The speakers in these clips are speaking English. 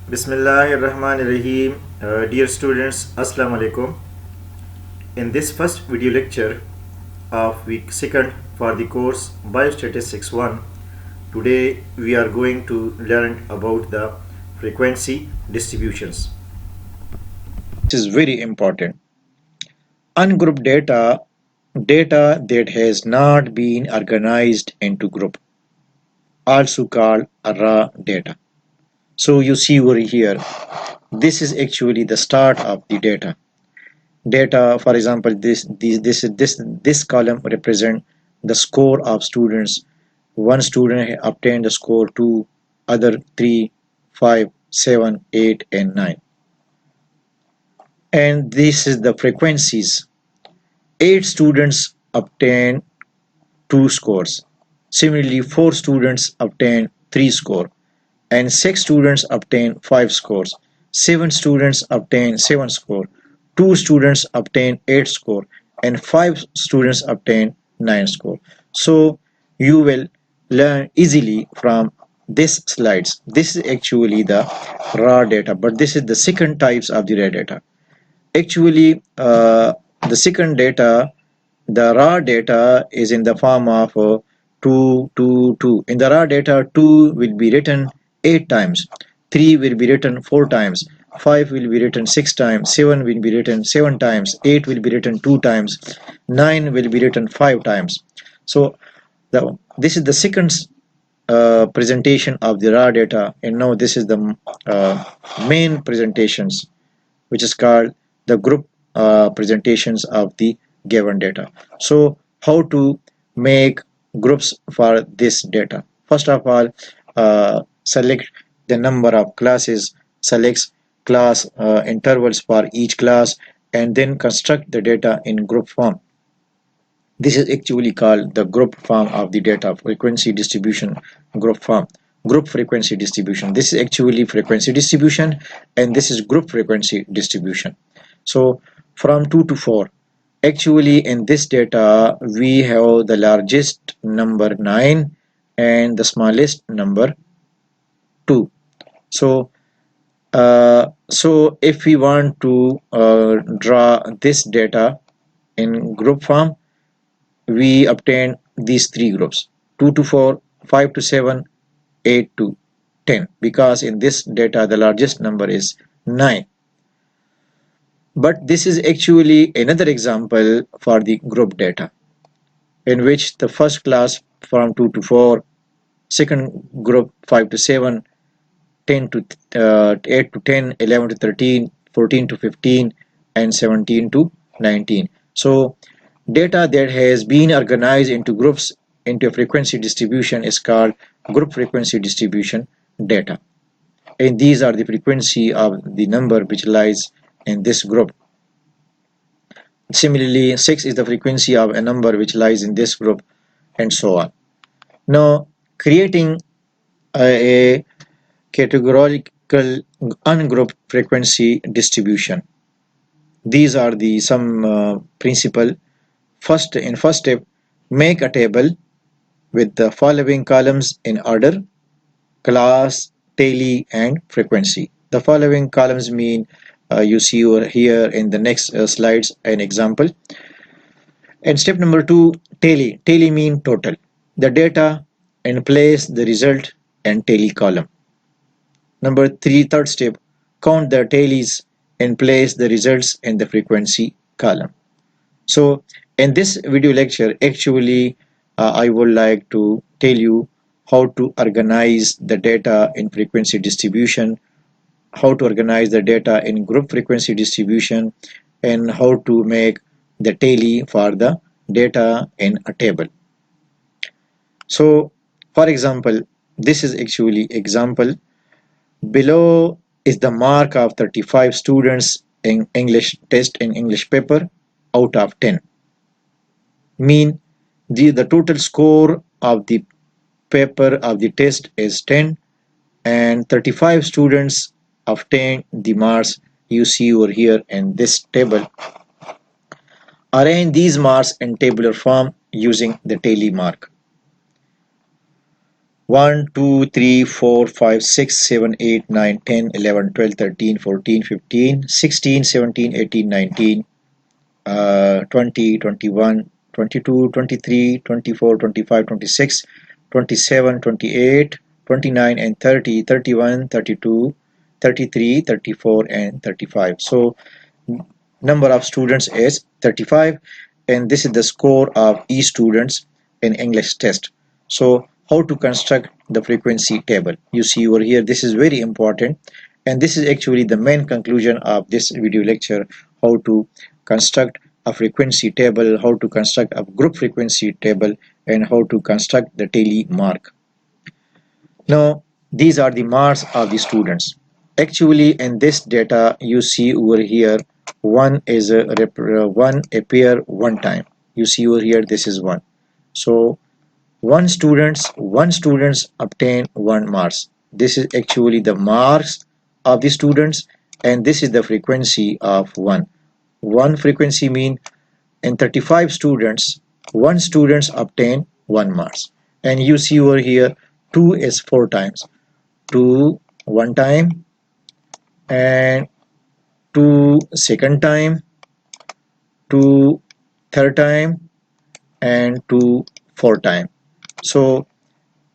Bismillahirrahmanirrahim. Dear students, Assalamu alaikum. In this first video lecture of week 2nd for the course Biostatistics 1, today we are going to learn about the frequency distributions. This is very important. Ungrouped data that has not been organized into group, also called raw data. So you see over here, this is actually the start of the data. Data, for example, this column represent the score of students. One student obtained the score 2, other 3, 5, 7, 8, and 9. And this is the frequencies. 8 students obtain 2 scores. Similarly, 4 students obtain 3 scores, and 6 students obtain 5 scores. 7 students obtain 7 scores. 2 students obtain 8 scores, and 5 students obtain 9 scores. So you will learn easily from these slides. This is actually the raw data, but this is the second types of the raw data. Actually, the second data, the raw data is in the form of 2, 2, 2. In the raw data, 2 will be written 8 times, 3 will be written 4 times, 5 will be written 6 times, 7 will be written 7 times, 8 will be written 2 times, 9 will be written 5 times. So this is the second presentation of the raw data, and now this is the main presentations, which is called the group presentations of the given data. So how to make groups for this data? First of all, select the number of classes, select class intervals for each class, and then construct the data in group form. This is actually called the group form of the data, frequency distribution group form. Group frequency distribution. This is actually frequency distribution, and this is group frequency distribution. So from 2 to 4, actually in this data we have the largest number 9 and the smallest number 2. So if we want to draw this data in group form, we obtain these three groups: 2 to 4, 5 to 7, 8 to 10, because in this data the largest number is 9. But this is actually another example for the group data, in which the first class from 2 to 4, second group 5 to 7, 10 to 8 to 10, 11 to 13, 14 to 15, and 17 to 19. So data that has been organized into groups into a frequency distribution is called group frequency distribution data. And these are the frequency of the number which lies in this group. Similarly, 6 is the frequency of a number which lies in this group, and so on. Now, creating a categorical ungrouped frequency distribution. These are the some principle. First step, make a table with the following columns in order: class, daily, and frequency. The following columns mean you see over here in the next slides an example. And step number 2, tally. Tally mean total. The data and place the result and tally column. Number 3, third step, count the tallies and place the results in the frequency column. So in this video lecture, actually I would like to tell you how to organize the data in frequency distribution, how to organize the data in group frequency distribution, and how to make the tally for the data in a table. So for example, this is actually example. Below is the mark of 35 students in English test in English paper out of 10. Mean the total score of the paper of the test is 10, and 35 students obtained the marks you see over here in this table. Arrange these marks in tabular form using the tally mark. 1, 2, 3, 4, 5, 6, 7, 8, 9, 10, 11, 12, 13, 14, 15, 16, 17, 18, 19, 20, 21, 22, 23, 24, 25, 26, 27, 28, 29, and 30, 31, 32, 33, 34, and 35. So number of students is 35, and this is the score of each students in English test. So how to construct the frequency table? You see over here, this is very important, and this is actually the main conclusion of this video lecture: how to construct a frequency table, how to construct a group frequency table, and how to construct the daily mark. Now, these are the marks of the students. Actually, in this data, you see over here, one appear one time. You see over here, this is one. So one students obtain one marks. This is actually the marks of the students, and this is the frequency of one. One frequency mean in 35 students, one students obtain one marks. And you see over here, 2 is 4 times. 2 one time, and 2 second time, 2 third time, and 2 fourth time. So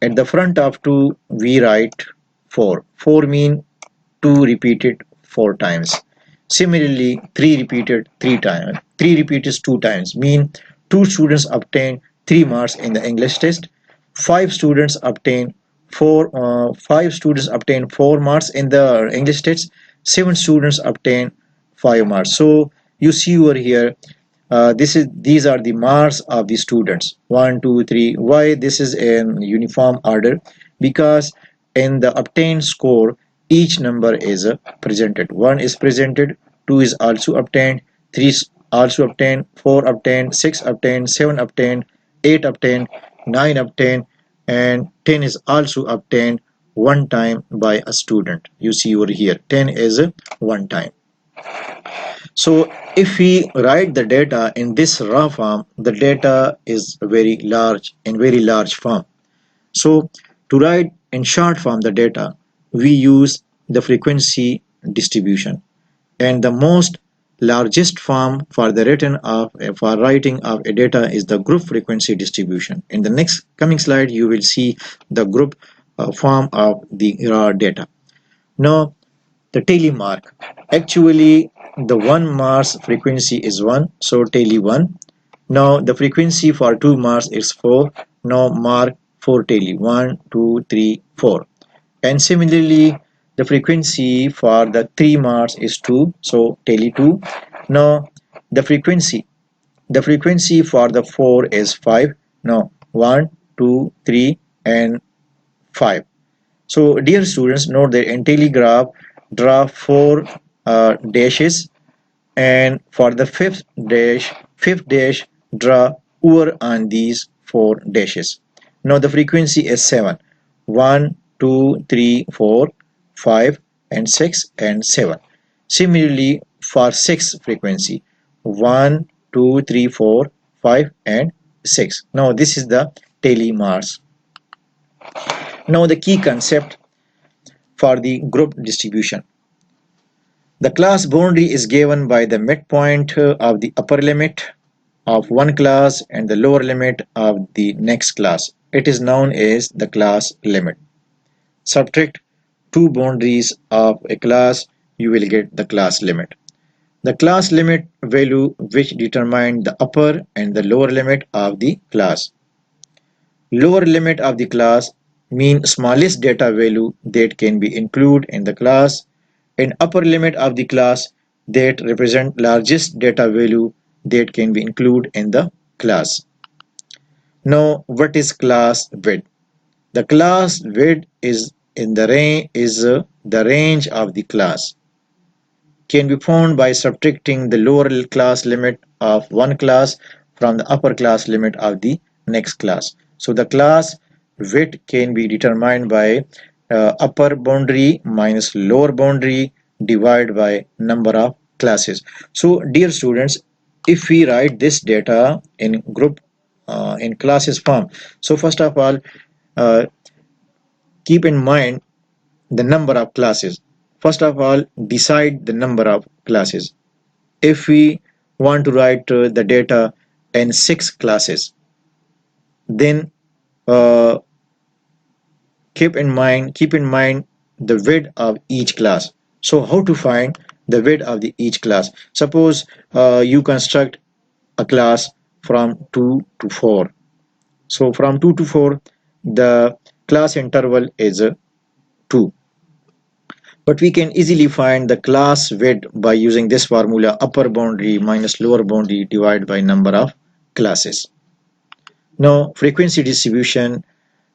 at the front of 2 we write 4. 4 mean 2 repeated 4 times. Similarly, 3 repeated 3 times. 3 repeated 2 times mean 2 students obtain 3 marks in the English test. 5 students obtain 4 marks in the English test. 7 students obtain 5 marks. So you see over here, these are the marks of the students: 1, 2, 3. Why this is in uniform order? Because in the obtained score, each number is presented. 1 is presented, 2 is also obtained, 3 is also obtained, 4 obtained, 6 obtained, 7 obtained, 8 obtained, 9 obtained, and 10 is also obtained one time by a student. You see over here, 10 is one time. So if we write the data in this raw form, the data is very large, in very large form. So to write in short form the data, we use the frequency distribution, and the most largest form for the writing of a data is the group frequency distribution. In the next coming slide, you will see the group form of the raw data. Now the tally mark. Actually, the one Mars frequency is 1, so tally 1. Now the frequency for 2 Mars is 4. Now mark 4 tally: 1, 2, 3, 4. And similarly, the frequency for the 3 Mars is 2, so tally 2. Now the frequency for the 4 is 5. Now 1, 2, 3, and 5. So dear students, note that in telegraph, draw 4 dashes, and for the fifth dash, draw over on these 4 dashes. Now the frequency is 7. 1, 2, 3, 4, 5, and 6, and 7. Similarly, for 6 frequency, 1, 2, 3, 4, 5, and 6. Now this is the tally marks. Now the key concept for the group distribution. The class boundary is given by the midpoint of the upper limit of one class and the lower limit of the next class. It is known as the class limit. Subtract two boundaries of a class, you will get the class limit. The class limit value which determine the upper and the lower limit of the class. Lower limit of the class mean smallest data value that can be included in the class, and upper limit of the class that represent largest data value that can be included in the class. Now what is class width? The class width is the range of the class, can be found by subtracting the lower class limit of one class from the upper class limit of the next class. So the class width can be determined by upper boundary minus lower boundary divided by number of classes. So dear students, if we write this data in group in classes form, so first of all, uh, keep in mind the number of classes. First of all, decide the number of classes. If we want to write the data in 6 classes, then uh, keep in mind the width of each class. So how to find the width of each class? Suppose you construct a class from 2 to 4. So from 2 to 4, the class interval is 2. But we can easily find the class width by using this formula: upper boundary minus lower boundary divided by number of classes. Now frequency distribution,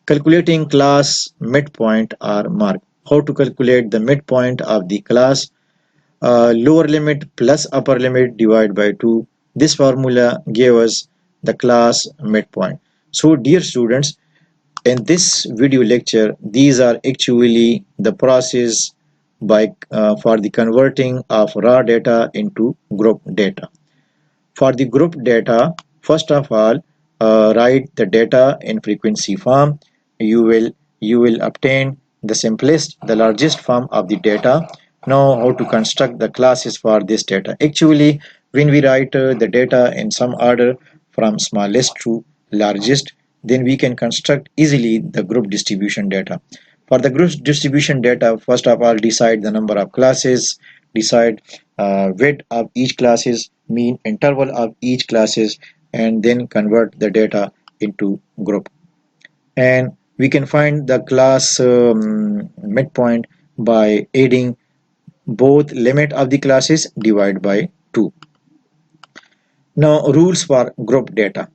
calculating class midpoint or mark. How to calculate the midpoint of the class? Lower limit plus upper limit divided by 2. This formula gave us the class midpoint. So dear students, in this video lecture, these are actually the process for the converting of raw data into group data. For the group data, first of all, write the data in frequency form. You will obtain the simplest, the largest form of the data. Now, how to construct the classes for this data? Actually, when we write the data in some order from smallest to largest, then we can construct easily the group distribution data. For the group distribution data, first of all, decide the number of classes, decide width of each classes, mean interval of each classes, and then convert the data into group. And we can find the class midpoint by adding both limit of the classes divided by 2. Now rules for group data.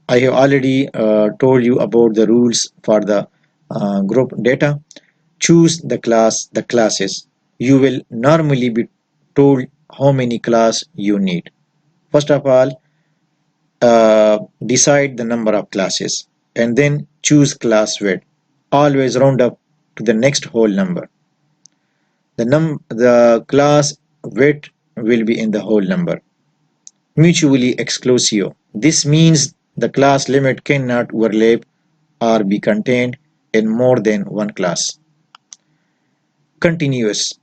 I have already told you about the rules for the group data. Choose the classes. You will normally be told how many class you need. First of all, decide the number of classes and then choose class width. Always round up to the next whole number. The class width will be in the whole number. Mutually exclusive. This means the class limit cannot overlap or be contained in more than one class. Continuous.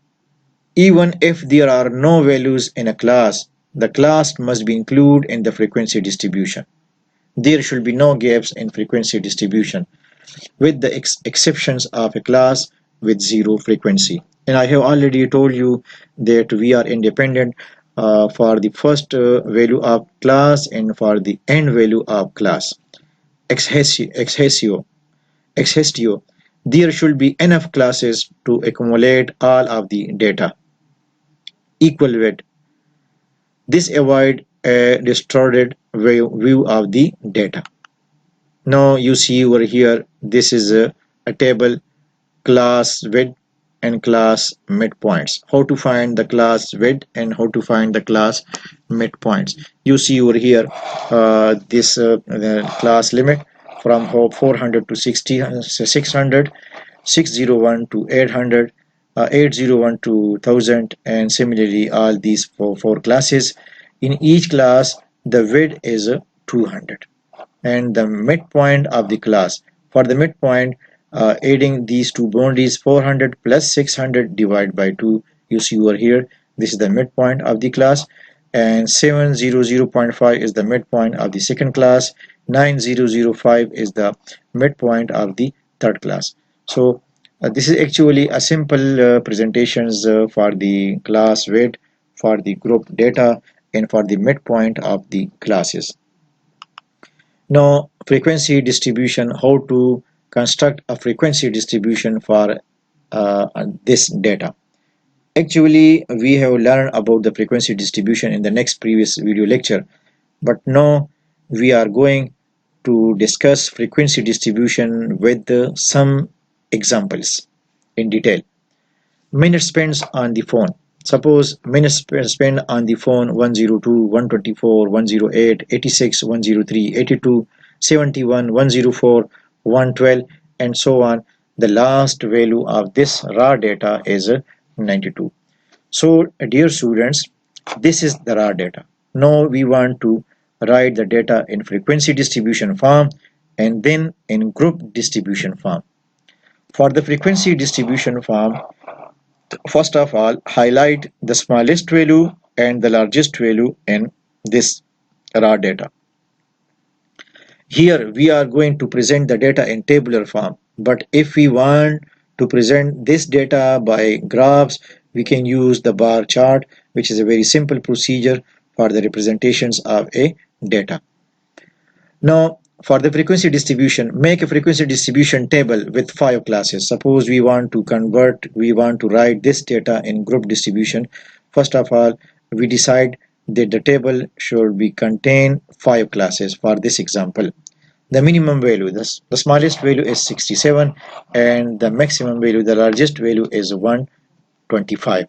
Even if there are no values in a class, the class must be included in the frequency distribution. There should be no gaps in frequency distribution, with the exceptions of a class with zero frequency. And I have already told you that we are independent for the first value of class and for the end value of class. Exhesio. Exhestio. There should be enough classes to accumulate all of the data. Equal weight. This avoid a distorted view of the data. Now you see over here, this is a table, class width and class midpoints. How to find the class width and how to find the class midpoints? You see over here this the class limit from 400 to 600, 601 to 800, 801 to 1000, and similarly all these four classes. In each class, the width is 200, and the midpoint of the class. For the midpoint, adding these two boundaries, 400 plus 600 divided by 2, you see over here, this is the midpoint of the class, and 700.5 is the midpoint of the second class, 9005 is the midpoint of the third class. So this is actually a simple presentations for the class width, for the group data, and for the midpoint of the classes. Now frequency distribution, how to construct a frequency distribution for this data. Actually, we have learned about the frequency distribution in the next previous video lecture, but now we are going to discuss frequency distribution with some examples in detail. Minutes spent on the phone. Suppose minutes spent on the phone 102, 124, 108, 86, 103, 82, 71, 104, 112, and so on. The last value of this raw data is 92. So dear students, this is the raw data. Now we want to write the data in frequency distribution form and then in group distribution form. For the frequency distribution form, first of all, highlight the smallest value and the largest value in this raw data. Here we are going to present the data in tabular form, but if we want to present this data by graphs, we can use the bar chart, which is a very simple procedure for the representations of a data. Now, for the frequency distribution, make a frequency distribution table with 5 classes. Suppose we want to write this data in group distribution. First of all, we decide that the table should be contain 5 classes for this example. The minimum value, the smallest value is 67, and the maximum value, the largest value is 125.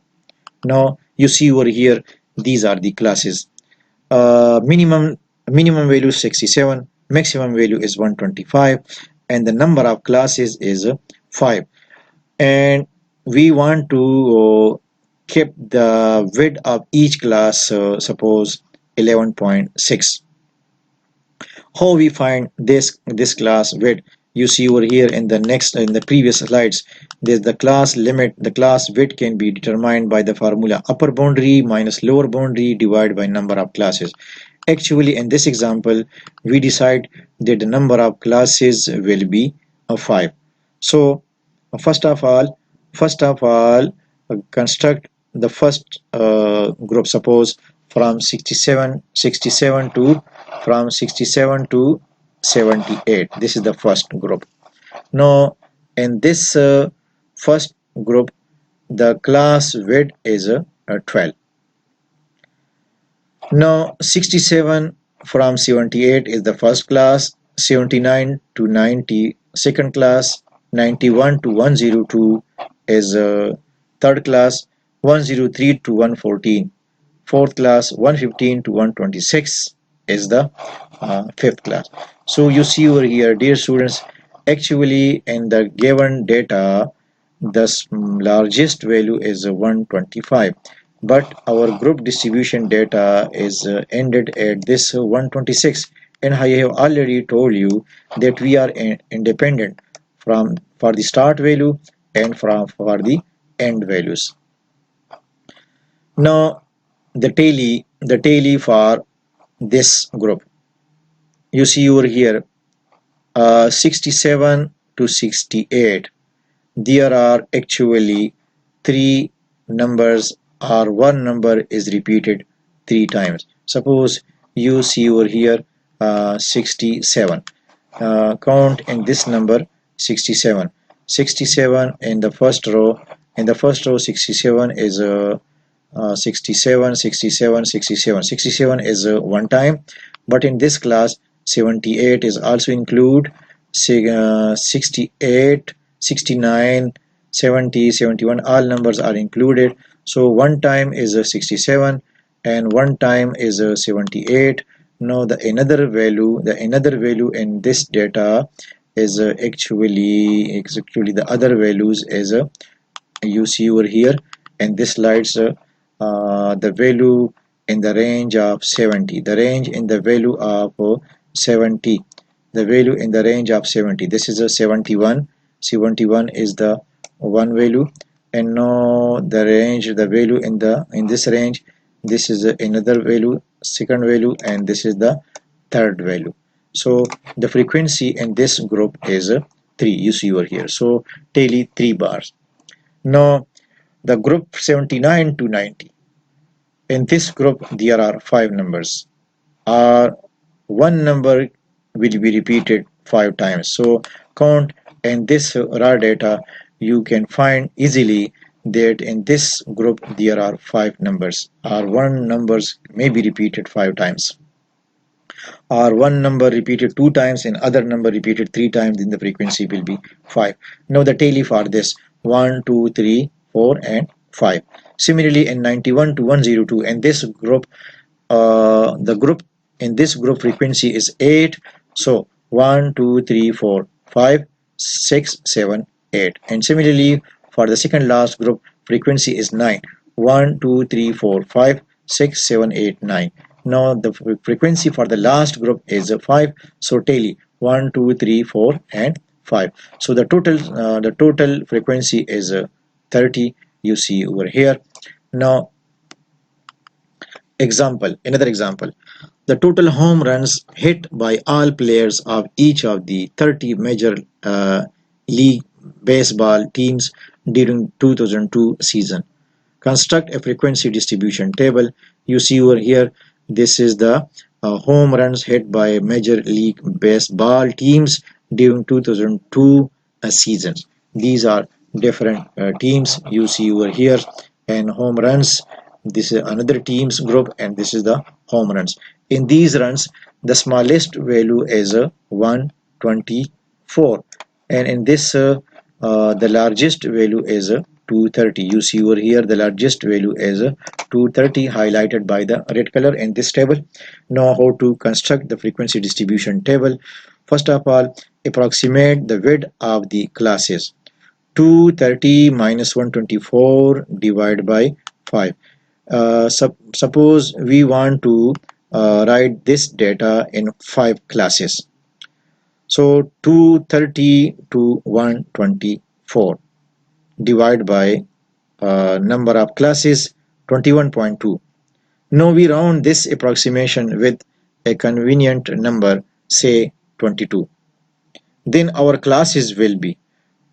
Now you see over here, these are the classes. Minimum value is 67, maximum value is 125, and the number of classes is 5. And we want to keep the width of each class, suppose 11.6. How we find this class width? You see over here in the previous slides, there's the class limit. The class width can be determined by the formula upper boundary minus lower boundary divided by number of classes. Actually, in this example, we decide that the number of classes will be 5. So first of all, construct the first group. Suppose from 67 to 78. This is the first group. Now in this first group, the class width is 12. Now 67 from 78 is the first class, 79 to 90 second class, 91 to 102 is third class, 103 to 114 fourth class, 115 to 126 is the fifth class. So you see over here, dear students, actually in the given data, the largest value is 125, but our group distribution data is ended at this 126, and I have already told you that we are independent from for the start value and for the end values. Now the tally for this group, you see over here, 67 to 68, there are actually 3 numbers, or one number is repeated 3 times. Suppose you see over here 67. Count in this number 67. 67 in the first row. In the first row, 67 is 67, 67, 67. 67 is one time, but in this class 78 is also include. 68, 69, 70, 71, all numbers are included. So one time is 67 and one time is 78. Now the another value in this data is actually the other values is you see over here in this slides, the value in the range of 70, the range in the value of 70, the value in the range of 70. This is a 71. 71 is the one value, and now the value in this range, this is another value, second value, and this is the third value. So the frequency in this group is 3. You see over here. So tally 3 bars. Now the group 79 to 90. In this group there are 5 numbers, or one number will be repeated 5 times. So count in this raw data, you can find easily that in this group there are 5 numbers, or one numbers may be repeated 5 times, or one number repeated 2 times and other number repeated 3 times, then the frequency will be 5. Now the tally for this 1, 2, 3, 4 and 5. Similarly in 91 to 102, and this group, the group in this group frequency is 8. So 1, 2, 3, 4, 5, 6, 7, 8. And similarly for the second last group frequency is 9. 1, 2, 3, 4, 5, 6, 7, 8, 9. Now the frequency for the last group is 5. So tally 1, 2, 3, 4 and 5. So the total frequency is 30, you see over here. Now another example. The total home runs hit by all players of each of the 30 major league baseball teams during 2002 season. Construct a frequency distribution table. You see over here, this is the home runs hit by major league baseball teams during 2002 seasons. These are different teams you see over here, and home runs, this is another teams group, and this is the home runs. In these runs, the smallest value is 124, and in this the largest value is 230. You see over here, the largest value is 230, highlighted by the red color in this table. Now how to construct the frequency distribution table. First of all, approximate the width of the classes. 230 minus 124 divided by 5. Suppose we want to write this data in 5 classes. So 230 to 124 divided by number of classes 21.2. Now we round this approximation with a convenient number, say 22. Then our classes will be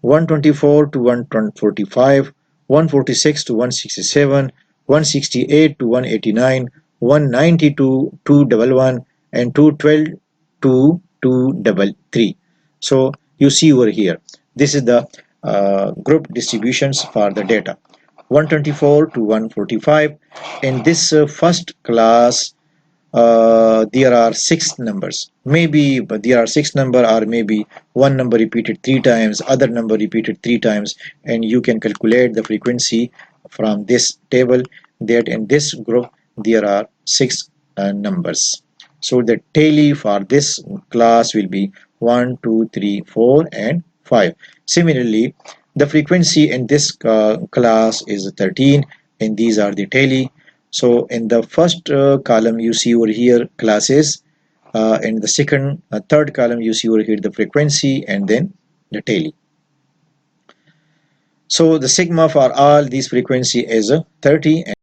124 to 145, 146 to 167, 168 to 189, 190 to 211, and 212 to 233. So you see over here, this is the group distributions for the data. 124 to 145. In this first class, there are 6 numbers, maybe, but there are 6 number, or maybe one number repeated 3 times, other number repeated 3 times, and you can calculate the frequency from this table, that in this group there are 6 numbers. So the tally for this class will be 1, 2, 3, 4, and 5. Similarly, the frequency in this class is 13, and these are the tally. So in the first column you see over here classes, in the third column you see over here the frequency, and then the tally. So the sigma for all these frequency is 30.